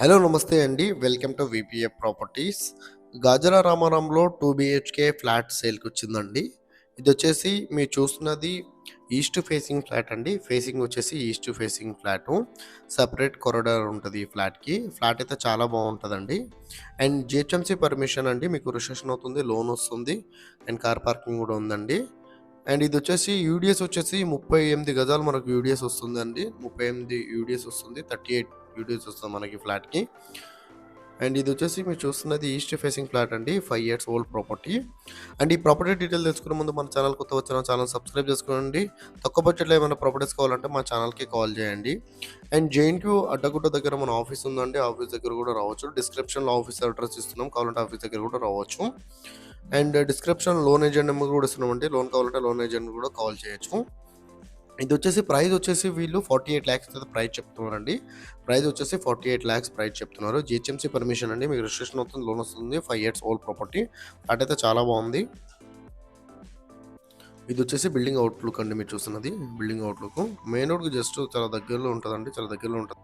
Hello నమస్తే అండి. Welcome to VPF properties. గాజుల రామారంలో 2 బీహెచ్‌కే ఫ్లాట్ సేల్‌కొచ్చిందండి. ఇదొచ్చేసి మీరు చూస్తున్నది ఈస్ట్ ఫేసింగ్ ఫ్లాట్ అండి. ఫేసింగ్ వచ్చేసి east facing flat. Separate corridor ఉంటది ఈ ఫ్లాట్‌కి. ఫ్లాట్ అయితే చాలా బావుంటదండి. అండ్ జీహెచ్ఎంసీ పర్మిషన్ అండి. మీకు రిజిస్ట్రేషన్ అవుతుంది, లోన్ వస్తుంది అండ్ కార్ పార్కింగ్ గూడా ఉందండి. అండ్ ఇదొచ్చేసి యూడిఎస్ వచ్చేసి 38 గజాలు మనకు యూడిఎస్ వస్తుందండి. 38 యూడిఎస్ వస్తుంది. 38 యూడిఎస్ వస్తుంది మనకి ఫ్లాట్‌కి. అండ్ ఇదొచ్చేసి మీరు చూస్తున్నది ఈస్ట్ ఫేసింగ్ ఫ్లాట్ అండి. 5 ఇయర్స్ ఓల్డ్ ప్రాపర్టీ. అండ్ ఈ ప్రాపర్టీ డీటెయిల్ తెలుసుకునే ముందు మన ఛానల్ కొత్తగా వచ్చిన ఛానల్ సబ్స్క్రైబ్ చేసుకోండి. తక్కువ బడ్జెట్‌లో ఏమైనా ప్రాపర్టీస్ కావాలంటే మా ఛానల్‌కి కాల్ చేయండి. అండ్ జేఎన్‌టీయూ అడ్డగుట్ట దగ్గర మన ఆఫీస్ ఉందండి. ఆఫీస్ దగ్గర కూడా రావచ్చు. డిస్క్రిప్షన్‌లో ఆఫీస్ అడ్రెస్ ఇస్తున్నాం. కావాలంటే ఆఫీస్ దగ్గర కూడా రావచ్చు. And description loan agent number కూడా ఇస్తున్నామండి. లోన్ కావాలంటే లోన్ ఏజెంట్ కూడా కాల్ చేయొచ్చు. ఇదొచ్చేసి ప్రైస్ వచ్చేసి వీళ్ళు 48 లాక్స్ అయితే ప్రైస్ చెప్తున్నారండి. ప్రైస్ వచ్చేసి 48 లాక్స్ ప్రైస్ చెప్తున్నారు. జీహెచ్ఎంసీ పర్మిషన్ అండి. మీకు రిజిస్ట్రేషన్ అవుతుంది, లోన్ వస్తుంది. 5 ఇయర్స్ ఓల్డ్ ప్రాపర్టీ. ఫ్లాట్ అయితే చాలా బాగుంది. ఇదొచ్చేసి బిల్డింగ్ అవుట్‌లుక్ అండి మీరు చూస్తున్నది. Building outlook. మెయిన్ రోడ్‌కి జస్ట్ చాలా దగ్గరలో ఉంటదండి. చాలా దగ్గరలో ఉంటది.